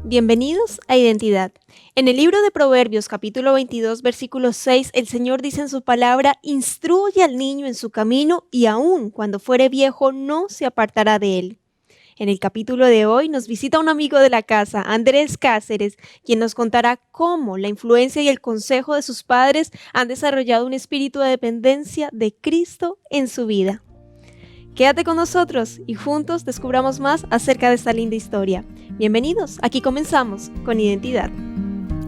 Bienvenidos a Identidad. En el libro de Proverbios, capítulo 22, versículo 6, el Señor dice en su palabra: instruye al niño en su camino y aun cuando fuere viejo no se apartará de él. En el capítulo de hoy nos visita un amigo de la casa, Andrés Cáceres, quien nos contará cómo la influencia y el consejo de sus padres han desarrollado un espíritu de dependencia de Cristo en su vida. Quédate con nosotros y juntos descubramos más acerca de esta linda historia. Bienvenidos, aquí comenzamos con Identidad.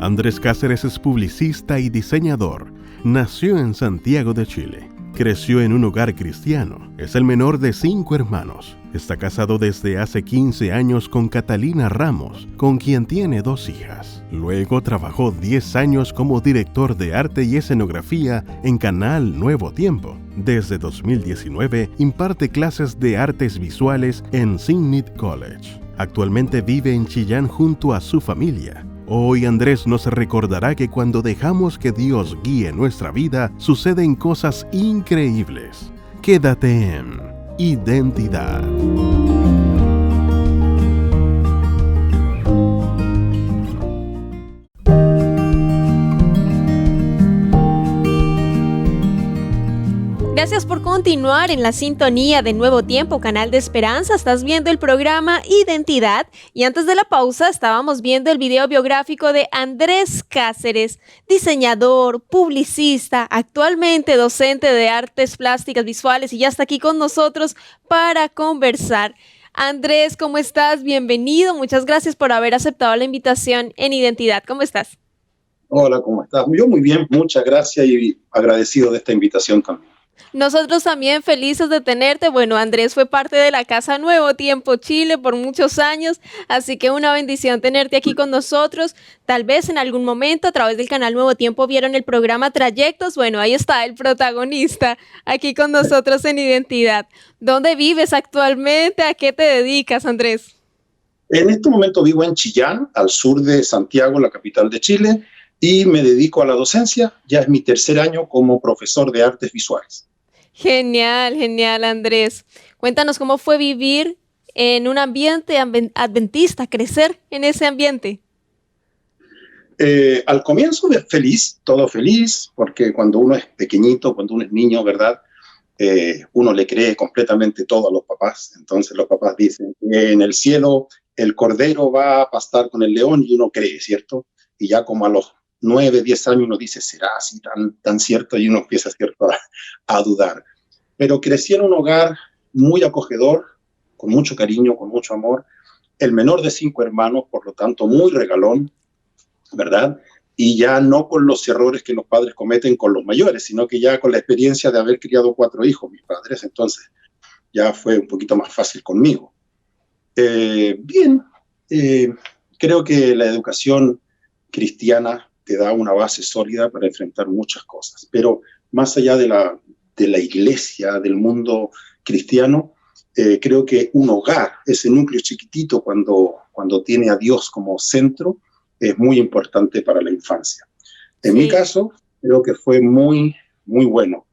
Andrés Cáceres es publicista y diseñador. Nació en Santiago de Chile. Creció en un hogar cristiano. Es el menor de 5 hermanos. Está casado desde hace 15 años con Catalina Ramos, con quien tiene 2 hijas. Luego trabajó 10 años como director de arte y escenografía en Canal Nuevo Tiempo. Desde 2019 imparte clases de artes visuales en Signit College. Actualmente vive en Chillán junto a su familia. Hoy Andrés nos recordará que cuando dejamos que Dios guíe nuestra vida, suceden cosas increíbles. Quédate en Identidad. Gracias por continuar en la sintonía de Nuevo Tiempo, canal de esperanza. Estás viendo el programa Identidad y antes de la pausa estábamos viendo el video biográfico de Andrés Cáceres, diseñador, publicista, actualmente docente de artes plásticas visuales y ya está aquí con nosotros para conversar. Andrés, ¿cómo estás? Bienvenido. Muchas gracias por haber aceptado la invitación en Identidad. ¿Cómo estás? Hola, ¿cómo estás? Yo muy bien, muchas gracias y agradecido de esta invitación también. Nosotros también felices de tenerte. Bueno, Andrés fue parte de la Casa Nuevo Tiempo Chile por muchos años, así que una bendición tenerte aquí con nosotros. Tal vez en algún momento a través del canal Nuevo Tiempo vieron el programa Trayectos. Bueno, ahí está el protagonista aquí con nosotros en Identidad. ¿Dónde vives actualmente? ¿A qué te dedicas, Andrés? En este momento vivo en Chillán, al sur de Santiago, la capital de Chile, y me dedico a la docencia. Ya es mi tercer año como profesor de artes visuales. Genial, genial, Andrés. Cuéntanos cómo fue vivir en un ambiente adventista, crecer en ese ambiente. Al comienzo feliz, todo feliz, porque cuando uno es pequeñito, cuando uno es niño, ¿verdad? Uno le cree completamente todo a los papás. Entonces los papás dicen que en el cielo el cordero va a pastar con el león y uno cree, ¿cierto? Y ya como a los 9, 10 años uno dice, ¿será así tan cierto? Y uno empieza, ¿cierto?, a dudar. Pero crecí en un hogar muy acogedor, con mucho cariño, con mucho amor. El menor de 5 hermanos, por lo tanto, muy regalón, ¿verdad? Y ya no con los errores que los padres cometen con los mayores, sino que ya con la experiencia de haber criado 4 hijos, mis padres. Entonces, ya fue un poquito más fácil conmigo. Bien, creo que la educación cristiana te da una base sólida para enfrentar muchas cosas, pero más allá de la iglesia, del mundo cristiano, creo que un hogar, ese núcleo chiquitito cuando tiene a Dios como centro, es muy importante para la infancia. En mi caso, creo que fue muy, muy bueno.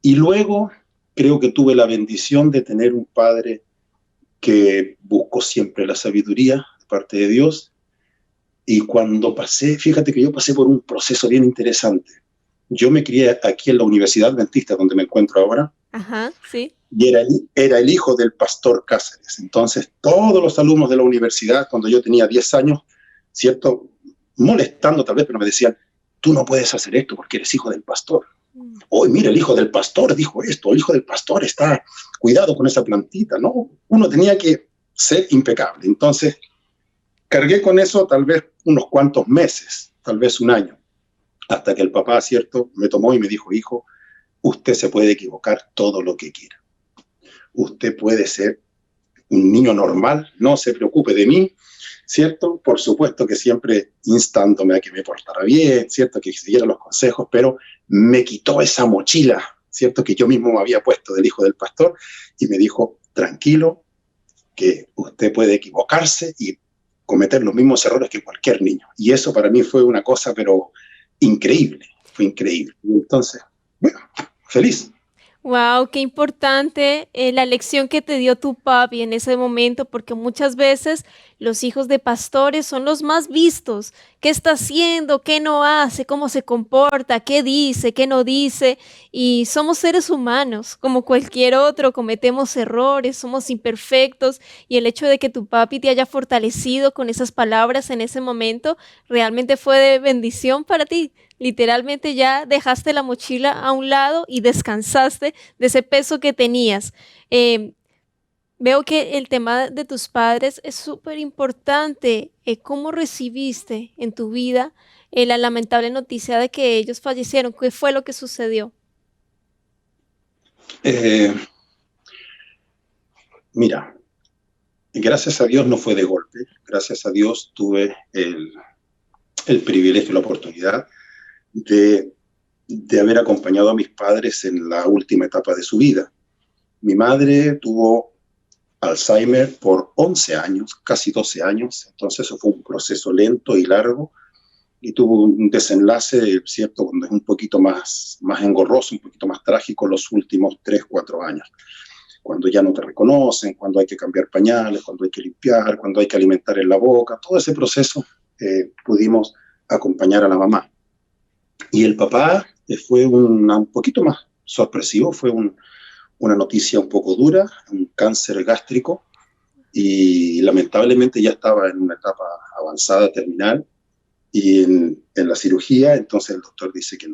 Y luego creo que tuve la bendición de tener un padre que buscó siempre la sabiduría de parte de Dios. Y cuando fíjate que yo pasé por un proceso bien interesante. Yo me crié aquí en la Universidad Adventista, donde me encuentro ahora. Ajá, sí. Y era el hijo del pastor Cáceres. Entonces, todos los alumnos de la universidad, cuando yo tenía 10 años, ¿cierto?, molestando tal vez, pero me decían, tú no puedes hacer esto porque eres hijo del pastor. Hoy, mira, el hijo del pastor dijo esto, el hijo del pastor está, cuidado con esa plantita, ¿no? Uno tenía que ser impecable. Entonces, cargué con eso tal vez unos cuantos meses, tal vez un año, hasta que el papá, ¿cierto?, me tomó y me dijo, hijo, usted se puede equivocar todo lo que quiera. Usted puede ser un niño normal, no se preocupe de mí, ¿cierto? Por supuesto que siempre instándome a que me portara bien, ¿cierto?, que siguiera los consejos, pero me quitó esa mochila, ¿cierto?, que yo mismo me había puesto del hijo del pastor y me dijo, tranquilo, que usted puede equivocarse y cometer los mismos errores que cualquier niño. Y eso para mí fue una cosa, pero increíble, fue increíble. Y entonces, bueno, feliz. Wow, qué importante la lección que te dio tu papi en ese momento, porque muchas veces Los hijos de pastores son los más vistos. ¿Qué está haciendo? ¿Qué no hace? ¿Cómo se comporta? ¿Qué dice? ¿Qué no dice? Y somos seres humanos, como cualquier otro, cometemos errores, somos imperfectos, y el hecho de que tu papi te haya fortalecido con esas palabras en ese momento realmente fue de bendición para ti. Literalmente ya dejaste la mochila a un lado y descansaste de ese peso que tenías. Eh, Veo que el tema de tus padres es súper importante. ¿Cómo recibiste en tu vida la lamentable noticia de que ellos fallecieron? ¿Qué fue lo que sucedió? Eh, Mira, gracias a Dios no fue de golpe. Gracias a Dios tuve el privilegio, la oportunidad de, de haber acompañado a mis padres en la última etapa de su vida. Mi madre tuvo Alzheimer por 11 años, casi 12 años, entonces eso fue un proceso lento y largo, y tuvo un desenlace, cierto, donde es un poquito más engorroso, un poquito más trágico los últimos 3, 4 años, cuando ya no te reconocen, cuando hay que cambiar pañales, cuando hay que limpiar, cuando hay que alimentar en la boca, todo ese proceso pudimos acompañar a la mamá. Y el papá fue un poquito más sorpresivo, fue una noticia un poco dura, un cáncer gástrico, y lamentablemente ya estaba en una etapa avanzada, terminal, y en la cirugía, entonces el doctor dice que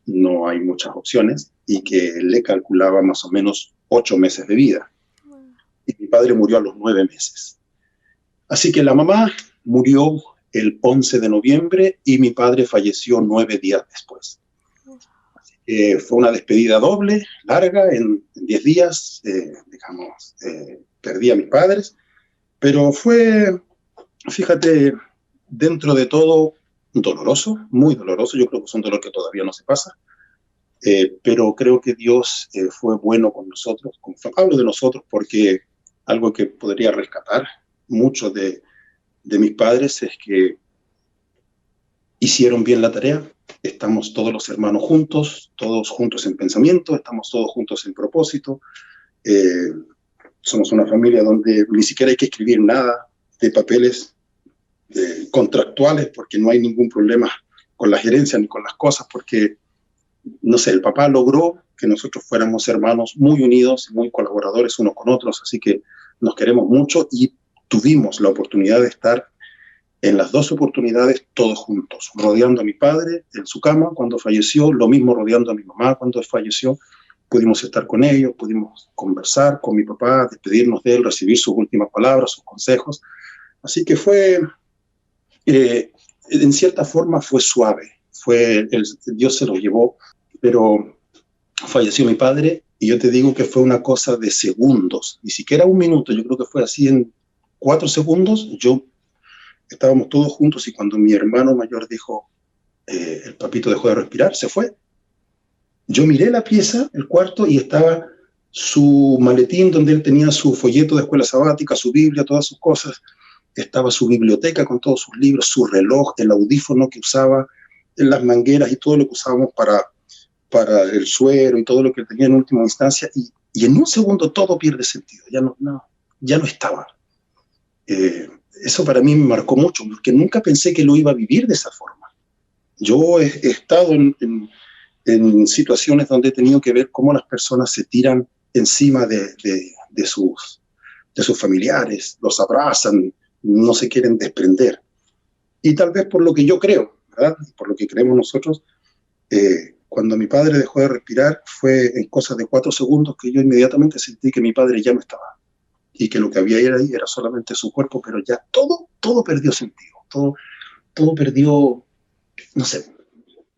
no hay muchas opciones y que le calculaba más o menos 8 meses de vida. Y mi padre murió a los 9 meses. Así que la mamá murió el 11 de noviembre y mi padre falleció 9 días después. Fue una despedida doble, larga, en 10 días, perdí a mis padres, pero fue, fíjate, dentro de todo, doloroso, muy doloroso. Yo creo que es un dolor que todavía no se pasa, pero creo que Dios fue bueno con nosotros. Hablo de nosotros porque algo que podría rescatar mucho de mis padres es que hicieron bien la tarea. Estamos todos los hermanos todos juntos en pensamiento, estamos todos juntos en propósito. Somos una familia donde ni siquiera hay que escribir nada de papeles contractuales, porque no hay ningún problema con la gerencia ni con las cosas, porque, no sé, el papá logró que nosotros fuéramos hermanos muy unidos, muy colaboradores unos con otros, así que nos queremos mucho y tuvimos la oportunidad de estar en las 2 oportunidades todos juntos, rodeando a mi padre en su cama cuando falleció, lo mismo rodeando a mi mamá cuando falleció. Pudimos estar con ellos, pudimos conversar con mi papá, despedirnos de él, recibir sus últimas palabras, sus consejos. Así que fue, en cierta forma fue suave, Dios se lo llevó, pero falleció mi padre y yo te digo que fue una cosa de segundos, ni siquiera un minuto, yo creo que fue así en 4 segundos. Estábamos todos juntos y cuando mi hermano mayor dijo, el papito dejó de respirar, se fue. Yo miré la pieza, el cuarto, y estaba su maletín donde él tenía su folleto de escuela sabática, su Biblia, todas sus cosas. Estaba su biblioteca con todos sus libros, su reloj, el audífono que usaba, las mangueras y todo lo que usábamos para el suero y todo lo que tenía en última instancia. Y en un segundo todo pierde sentido, ya no estaba. Eso para mí me marcó mucho, porque nunca pensé que lo iba a vivir de esa forma. Yo he estado en situaciones donde he tenido que ver cómo las personas se tiran encima de sus familiares, los abrazan, no se quieren desprender. Y tal vez por lo que yo creo, ¿verdad? Por lo que creemos nosotros, cuando mi padre dejó de respirar, fue en cosas de 4 segundos que yo inmediatamente sentí que mi padre ya no estaba. Y que lo que había ahí era solamente su cuerpo, pero ya todo perdió sentido, todo perdió, no sé,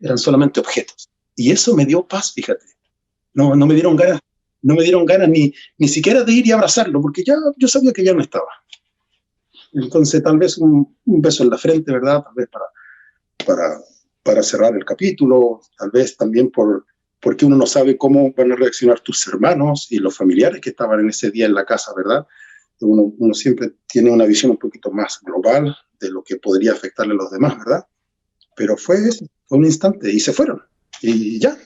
eran solamente objetos. Y eso me dio paz, fíjate. No me dieron ganas, ni siquiera de ir y abrazarlo, porque ya yo sabía que ya no estaba. Entonces tal vez un beso en la frente, ¿verdad? Tal vez para cerrar el capítulo, tal vez también porque uno no sabe cómo van a reaccionar tus hermanos y los familiares que estaban en ese día en la casa, ¿verdad? Uno siempre tiene una visión un poquito más global de lo que podría afectarle a los demás, ¿verdad? Pero fue un instante y se fueron, y ya.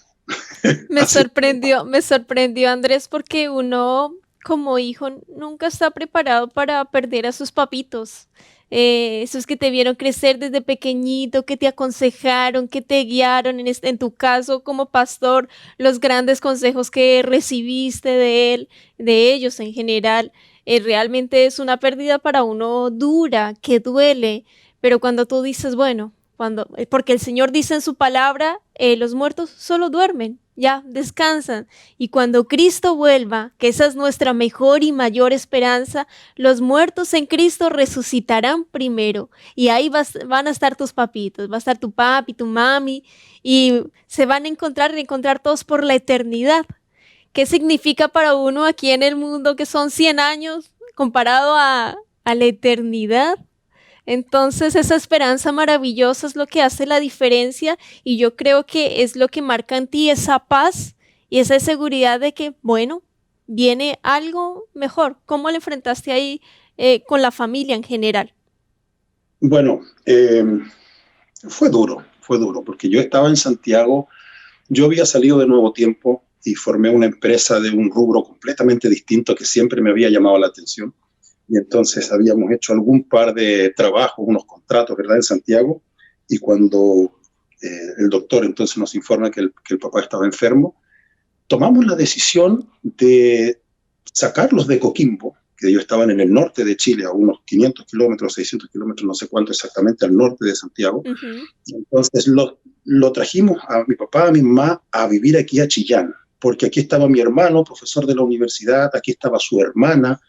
Me sorprendió Andrés, porque uno como hijo nunca está preparado para perder a sus papitos. esos que te vieron crecer desde pequeñito, que te aconsejaron, que te guiaron, en tu caso como pastor, los grandes consejos que recibiste de él, de ellos en general, realmente es una pérdida para uno dura, que duele, pero cuando tú dices, bueno, porque el Señor dice en su palabra, los muertos solo duermen, ya descansan. Y cuando Cristo vuelva, que esa es nuestra mejor y mayor esperanza, los muertos en Cristo resucitarán primero. Y ahí van a estar tus papitos, va a estar tu papi, tu mami, y se van a encontrar todos por la eternidad. ¿Qué significa para uno aquí en el mundo que son 100 años comparado a la eternidad? Entonces, esa esperanza maravillosa es lo que hace la diferencia y yo creo que es lo que marca en ti esa paz y esa seguridad de que, bueno, viene algo mejor. ¿Cómo le enfrentaste ahí con la familia en general? Bueno, fue duro, porque yo estaba en Santiago, yo había salido de Nuevo Tiempo y formé una empresa de un rubro completamente distinto que siempre me había llamado la atención. Y entonces habíamos hecho algún par de trabajos, unos contratos, ¿verdad?, en Santiago. Y cuando el doctor entonces nos informa que el papá estaba enfermo, tomamos la decisión de sacarlos de Coquimbo, que ellos estaban en el norte de Chile, a unos 500 kilómetros, 600 kilómetros, no sé cuánto exactamente, al norte de Santiago. Ujú. Entonces lo trajimos a mi papá, a mi mamá, a vivir aquí a Chillán, porque aquí estaba mi hermano, profesor de la universidad, aquí estaba su hermana,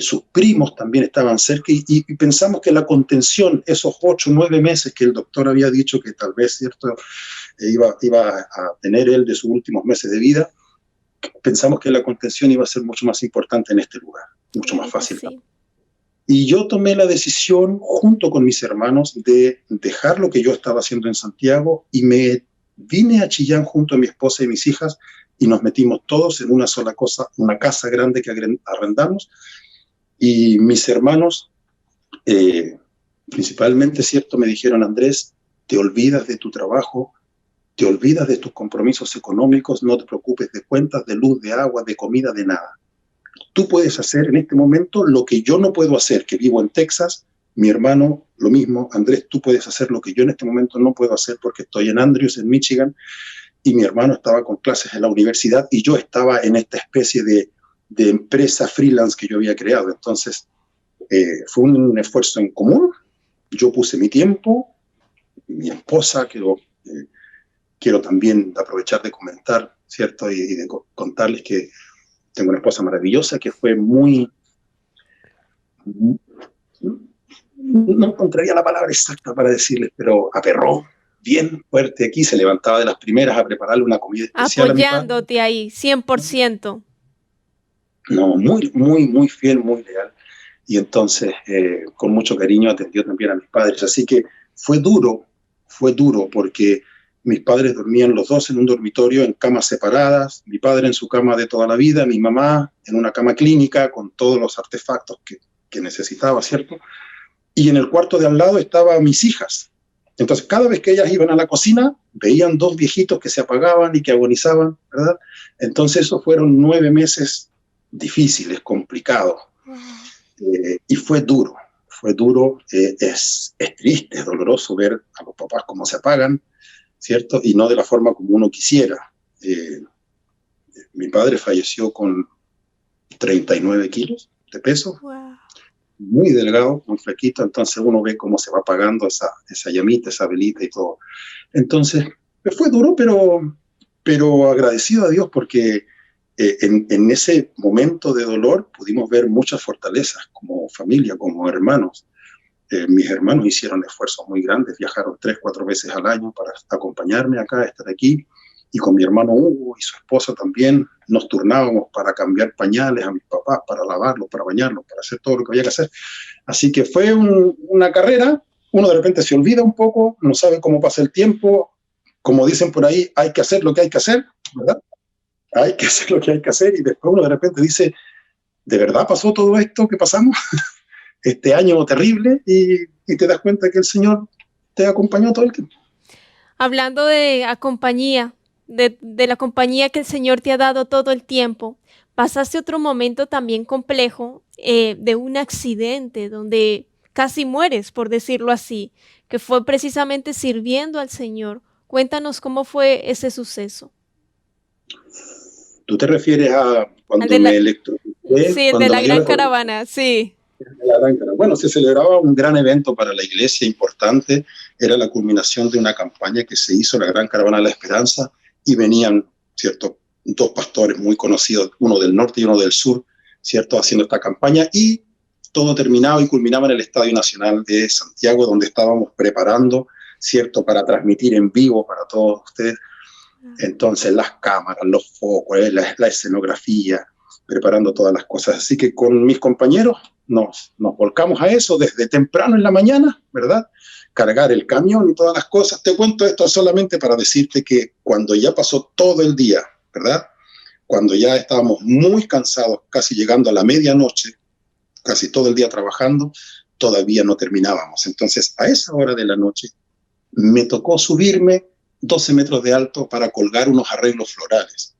sus primos también estaban cerca y pensamos que la contención, esos 8 o 9 meses que el doctor había dicho que tal vez, ¿cierto?, iba a tener él de sus últimos meses de vida, pensamos que la contención iba a ser mucho más importante en este lugar, mucho más Claro que fácil. sí. Y yo tomé la decisión, junto con mis hermanos, de dejar lo que yo estaba haciendo en Santiago y me vine a Chillán junto a mi esposa y mis hijas y nos metimos todos en una sola cosa, una casa grande que arrendamos. Y mis hermanos, principalmente, ¿cierto?, me dijeron: Andrés, te olvidas de tu trabajo, te olvidas de tus compromisos económicos, no te preocupes de cuentas, de luz, de agua, de comida, de nada. Tú puedes hacer en este momento lo que yo no puedo hacer, que vivo en Texas. Mi hermano, lo mismo. Andrés, tú puedes hacer lo que yo en este momento no puedo hacer porque estoy en Andrews, en Michigan, y mi hermano estaba con clases en la universidad y yo estaba en esta especie de empresa freelance que yo había creado. Entonces, fue un esfuerzo en común. Yo puse mi tiempo, mi esposa, quiero también aprovechar de comentar, ¿cierto? Y de contarles que tengo una esposa maravillosa que fue no encontraría la palabra exacta para decirles, pero aperró bien fuerte aquí, se levantaba de las primeras a prepararle una comida especial a mi padre. Apoyándote ahí, 100%. No, muy, muy, muy fiel, muy leal. Y entonces, con mucho cariño, atendió también a mis padres. Así que fue duro, porque mis padres dormían los dos en un dormitorio en camas separadas, mi padre en su cama de toda la vida, mi mamá en una cama clínica con todos los artefactos que necesitaba, ¿cierto? Y en el cuarto de al lado estaban mis hijas. Entonces, cada vez que ellas iban a la cocina, veían dos viejitos que se apagaban y que agonizaban, ¿verdad? Entonces, esos fueron 9 meses difíciles, complicados. Wow. Y fue duro, es triste, es doloroso ver a los papás cómo se apagan, ¿cierto? Y no de la forma como uno quisiera. Mi padre falleció con 39 kilos de peso, Wow. muy delgado, muy flaquito, entonces uno ve cómo se va apagando esa llamita, esa velita y todo. Entonces, fue duro, pero agradecido a Dios porque en ese momento de dolor pudimos ver muchas fortalezas como familia, como hermanos. Mis hermanos hicieron esfuerzos muy grandes, viajaron 3, 4 veces al año para acompañarme acá, estar aquí. Y con mi hermano Hugo y su esposa también nos turnábamos para cambiar pañales a mis papás, para lavarlos, para bañarlos, para hacer todo lo que había que hacer. Así que fue una carrera. Uno de repente se olvida un poco, no sabe cómo pasa el tiempo. Como dicen por ahí, hay que hacer lo que hay que hacer, ¿verdad? Hay que hacer lo que hay que hacer y después uno de repente dice, ¿de verdad pasó todo esto que pasamos? Este año terrible y te das cuenta que el Señor te acompañó todo el tiempo. Hablando de compañía, de la compañía que el Señor te ha dado todo el tiempo, pasaste otro momento también complejo de un accidente donde casi mueres, por decirlo así, que fue precisamente sirviendo al Señor. Cuéntanos cómo fue ese suceso. ¿Tú te refieres a Al cuando de me la, electrocuté, sí, el de cuando la me dio gran la caravana, sí. Bueno, se celebraba un gran evento para la iglesia importante, era la culminación de una campaña que se hizo, la Gran Caravana de la Esperanza, y venían, ¿cierto?, dos pastores muy conocidos, uno del norte y uno del sur, ¿cierto?, haciendo esta campaña, y todo terminaba y culminaba en el Estadio Nacional de Santiago, donde estábamos preparando, ¿cierto?, para transmitir en vivo para todos ustedes. Entonces, las cámaras, los focos, la escenografía, preparando todas las cosas. Así que con mis compañeros nos volcamos a eso desde temprano en la mañana, ¿verdad? Cargar el camión y todas las cosas. Te cuento esto solamente para decirte que cuando ya pasó todo el día, ¿verdad? Cuando ya estábamos muy cansados, casi llegando a la medianoche, casi todo el día trabajando, todavía no terminábamos. Entonces, a esa hora de la noche, me tocó subirme 12 metros de alto para colgar unos arreglos florales.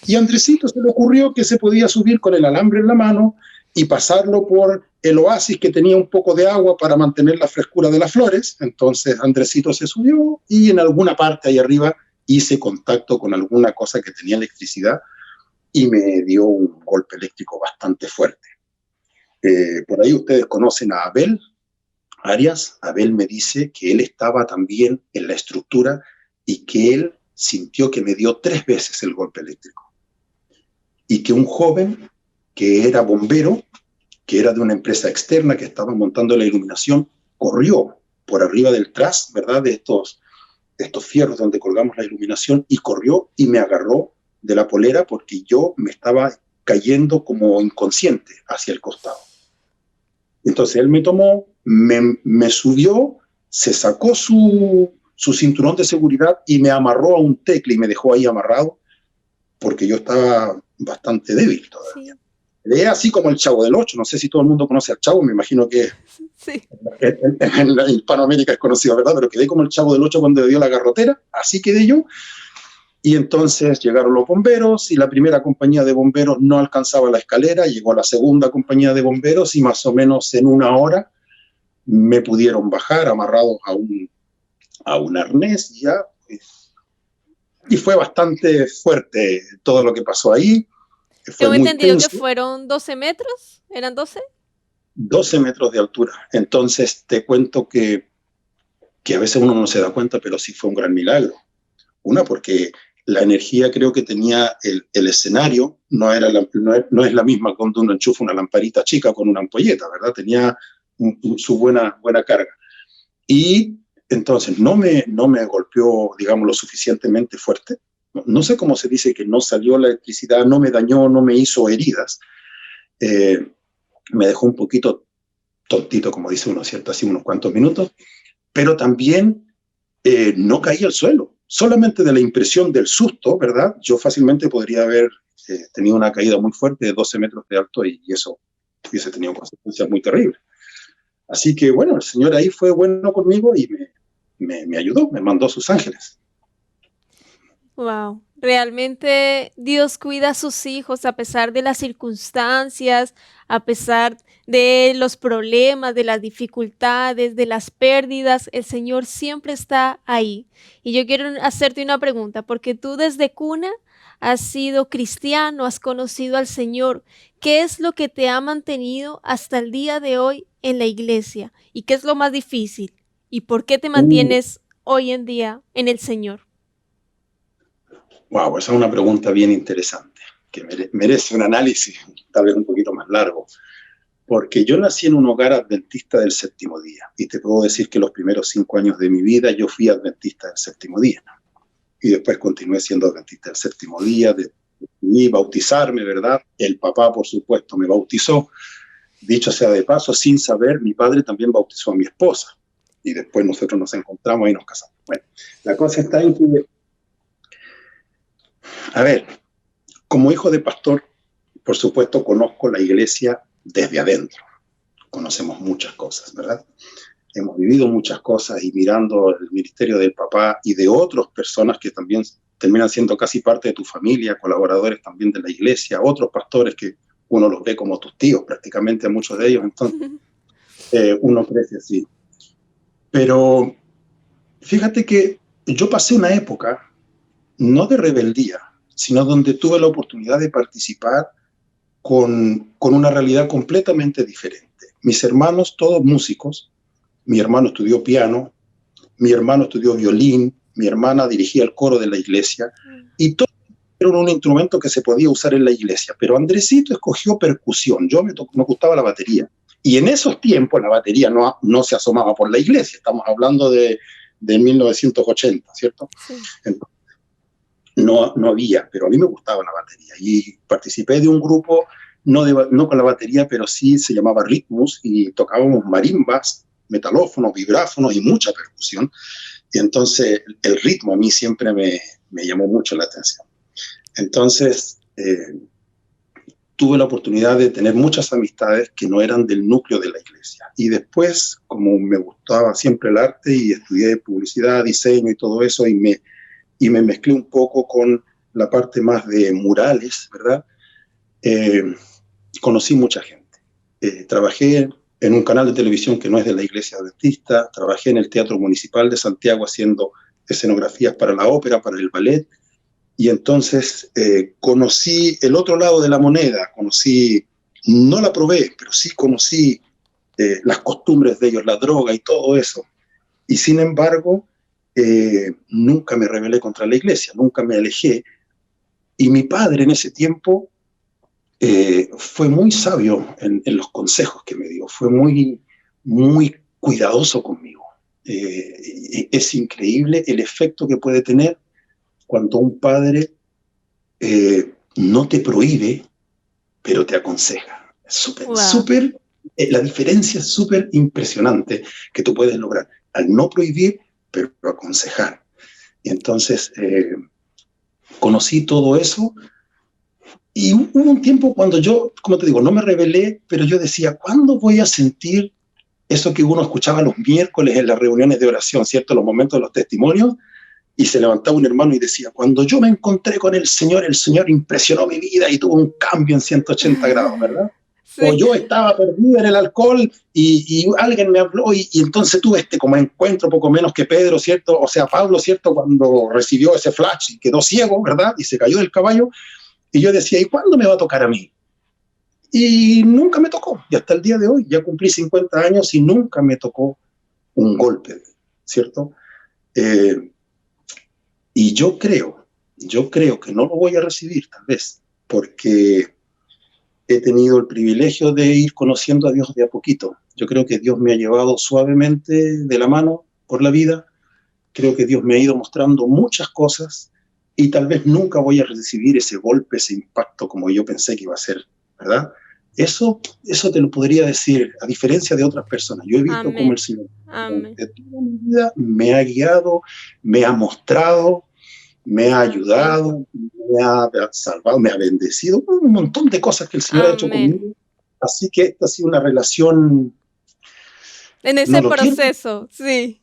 Y a Andresito se le ocurrió que se podía subir con el alambre en la mano y pasarlo por el oasis que tenía un poco de agua para mantener la frescura de las flores. Entonces Andresito se subió y en alguna parte ahí arriba hice contacto con alguna cosa que tenía electricidad y me dio un golpe eléctrico bastante fuerte. Por ahí ustedes conocen a Abel Arias. Abel me dice que él estaba también en la estructura y que él sintió que me dio 3 veces el golpe eléctrico. Y que un joven que era bombero, que era de una empresa externa que estaba montando la iluminación, corrió por arriba del tras, ¿verdad?, de estos fierros donde colgamos la iluminación, y corrió y me agarró de la polera porque yo me estaba cayendo como inconsciente hacia el costado. Entonces él me tomó, me subió, se sacó su cinturón de seguridad y me amarró a un tecle y me dejó ahí amarrado porque yo estaba bastante débil todavía. Sí, Es así como el Chavo del Ocho. No sé si todo el mundo conoce al Chavo, me imagino que sí. en la Hispanoamérica es conocido, ¿verdad? Pero quedé como el Chavo del Ocho cuando le dio la garrotera, así quedé yo. Y entonces llegaron los bomberos y la primera compañía de bomberos no alcanzaba la escalera, llegó la segunda compañía de bomberos y más o menos en 1 hora me pudieron bajar amarrados a un arnés y ya. Y fue bastante fuerte todo lo que pasó ahí. Fue Tengo muy entendido que tenso. fueron 12 metros. ¿Eran 12? 12 metros de altura. Entonces te cuento que a veces uno no se da cuenta, pero sí fue un gran milagro. Una, porque la energía creo que tenía el escenario, no es la misma cuando uno enchufa una lamparita chica con una ampolleta, ¿verdad? Tenía su buena carga. Y entonces no me golpeó, digamos, lo suficientemente fuerte. No sé cómo se dice que no salió la electricidad, no me dañó, no me hizo heridas. Me dejó un poquito tontito, como dice uno, ¿cierto? Así unos cuantos minutos, pero también no caí al suelo. Solamente de la impresión del susto, ¿verdad? Yo fácilmente podría haber tenido una caída muy fuerte de 12 metros de alto y eso hubiese tenido consecuencias muy terribles. Así que, bueno, el Señor ahí fue bueno conmigo y me ayudó, me mandó a sus ángeles. Wow, realmente Dios cuida a sus hijos a pesar de las circunstancias, a pesar de los problemas, de las dificultades, de las pérdidas. El Señor siempre está ahí. Y yo quiero hacerte una pregunta, porque tú desde cuna has sido cristiano, has conocido al Señor. ¿Qué es lo que te ha mantenido hasta el día de hoy en la iglesia? ¿Y qué es lo más difícil? ¿Y por qué te mantienes hoy en día en el Señor? Wow, esa es una pregunta bien interesante, que merece un análisis tal vez un poquito más largo, porque yo nací en un hogar adventista del séptimo día, y te puedo decir que los primeros 5 años de mi vida yo fui adventista del séptimo día, y después continué siendo adventista del séptimo día, decidí bautizarme, ¿verdad? El papá, por supuesto, me bautizó. Dicho sea de paso, sin saber, mi padre también bautizó a mi esposa, y después nosotros nos encontramos y nos casamos. Bueno, la cosa está en que, a ver, como hijo de pastor, por supuesto, conozco la iglesia desde adentro. Conocemos muchas cosas, ¿verdad? Hemos vivido muchas cosas y mirando el ministerio del papá y de otras personas que también terminan siendo casi parte de tu familia, colaboradores también de la iglesia, otros pastores que uno los ve como tus tíos, prácticamente a muchos de ellos. Entonces, uno crece así. Pero fíjate que yo pasé una época, no de rebeldía, sino donde tuve la oportunidad de participar con una realidad completamente diferente. Mis hermanos, todos músicos, mi hermano estudió piano, mi hermano estudió violín, mi hermana dirigía el coro de la iglesia, y todo era un instrumento que se podía usar en la iglesia, pero Andresito escogió percusión, me gustaba la batería, y en esos tiempos la batería no se asomaba por la iglesia, estamos hablando de 1980, ¿cierto? Sí. Entonces, no había, pero a mí me gustaba la batería, y participé de un grupo, no con la batería, pero sí se llamaba Ritmus, y tocábamos marimbas, metalófonos, vibráfonos y mucha percusión. Y entonces el ritmo a mí siempre me llamó mucho la atención. Entonces tuve la oportunidad de tener muchas amistades que no eran del núcleo de la iglesia. Y después, como me gustaba siempre el arte y estudié publicidad, diseño y todo eso, y me mezclé un poco con la parte más de murales, ¿verdad? Conocí mucha gente. Trabajé en un canal de televisión que no es de la Iglesia Adventista, trabajé en el Teatro Municipal de Santiago haciendo escenografías para la ópera, para el ballet, y entonces conocí el otro lado de la moneda, no la probé, pero sí conocí las costumbres de ellos, la droga y todo eso, y sin embargo nunca me rebelé contra la Iglesia, nunca me alejé, y mi padre en ese tiempo fue muy sabio en los consejos que me dio, fue muy, muy cuidadoso conmigo. Es increíble el efecto que puede tener cuando un padre no te prohíbe, pero te aconseja. Súper, la diferencia es súper impresionante que tú puedes lograr al no prohibir, pero aconsejar. Y entonces conocí todo eso. Y hubo un tiempo cuando yo, como te digo, no me rebelé, pero yo decía, ¿cuándo voy a sentir eso que uno escuchaba los miércoles en las reuniones de oración, ¿cierto? Los momentos de los testimonios, y se levantaba un hermano y decía, cuando yo me encontré con el Señor impresionó mi vida y tuvo un cambio en 180 grados, ¿verdad? Sí. O yo estaba perdido en el alcohol y alguien me habló y entonces tuve como encuentro poco menos que Pedro, ¿cierto? O sea, Pablo, ¿cierto? Cuando recibió ese flash y quedó ciego, ¿verdad? Y se cayó del caballo. Y yo decía, ¿y cuándo me va a tocar a mí? Y nunca me tocó. Y hasta el día de hoy, ya cumplí 50 años y nunca me tocó un golpe, ¿cierto? Y yo creo que no lo voy a recibir, tal vez, porque he tenido el privilegio de ir conociendo a Dios de a poquito. Yo creo que Dios me ha llevado suavemente de la mano por la vida. Creo que Dios me ha ido mostrando muchas cosas. Y tal vez nunca voy a recibir ese golpe, ese impacto como yo pensé que iba a ser, ¿verdad? Eso te lo podría decir, a diferencia de otras personas. Yo he visto cómo el Señor de toda mi vida me ha guiado, me ha mostrado, me ha ayudado, me ha salvado, me ha bendecido, un montón de cosas que el Señor ha hecho conmigo. Así que esta ha sido una relación... En ese proceso, sí.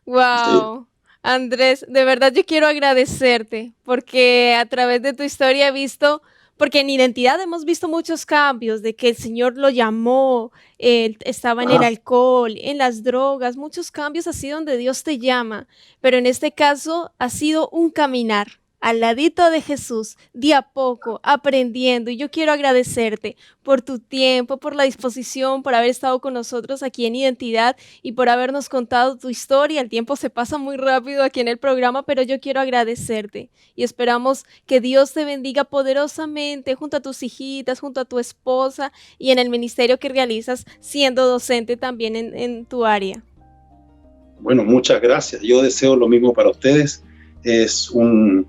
¡Wow! Sí. Andrés, de verdad yo quiero agradecerte porque a través de tu historia he visto, porque en Identidad hemos visto muchos cambios, de que el Señor lo llamó, estaba en el alcohol, en las drogas, muchos cambios así donde Dios te llama, pero en este caso ha sido un caminar al ladito de Jesús, de a poco, aprendiendo. Y yo quiero agradecerte por tu tiempo, por la disposición, por haber estado con nosotros aquí en Identidad y por habernos contado tu historia. El tiempo se pasa muy rápido aquí en el programa, pero yo quiero agradecerte. Y esperamos que Dios te bendiga poderosamente junto a tus hijitas, junto a tu esposa y en el ministerio que realizas siendo docente también en tu área. Bueno, muchas gracias. Yo deseo lo mismo para ustedes. Es un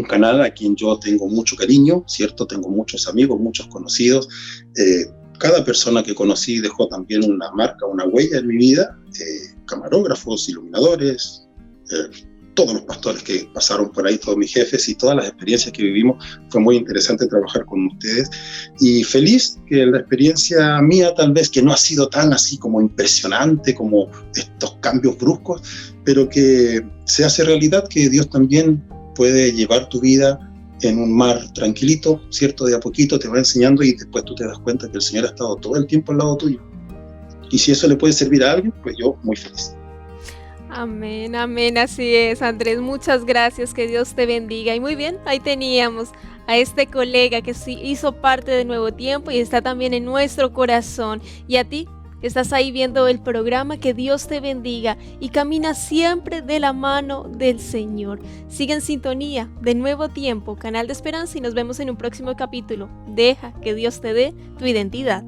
canal a quien yo tengo mucho cariño, ¿cierto? Tengo muchos amigos, muchos conocidos. Cada persona que conocí dejó también una marca, una huella en mi vida. Camarógrafos, iluminadores, todos los pastores que pasaron por ahí, todos mis jefes y todas las experiencias que vivimos. Fue muy interesante trabajar con ustedes. Y feliz que la experiencia mía tal vez que no ha sido tan así como impresionante, como estos cambios bruscos, pero que se hace realidad que Dios también puede llevar tu vida en un mar tranquilito, ¿cierto? De a poquito te va enseñando y después tú te das cuenta que el Señor ha estado todo el tiempo al lado tuyo. Y si eso le puede servir a alguien, pues yo muy feliz. Amén, amén, así es, Andrés, muchas gracias, que Dios te bendiga. Y muy bien, ahí teníamos a este colega que sí hizo parte de Nuevo Tiempo y está también en nuestro corazón. Y a ti, que estás ahí viendo el programa, que Dios te bendiga y camina siempre de la mano del Señor. Sigue en sintonía de Nuevo Tiempo, canal de esperanza, y nos vemos en un próximo capítulo. Deja que Dios te dé tu identidad.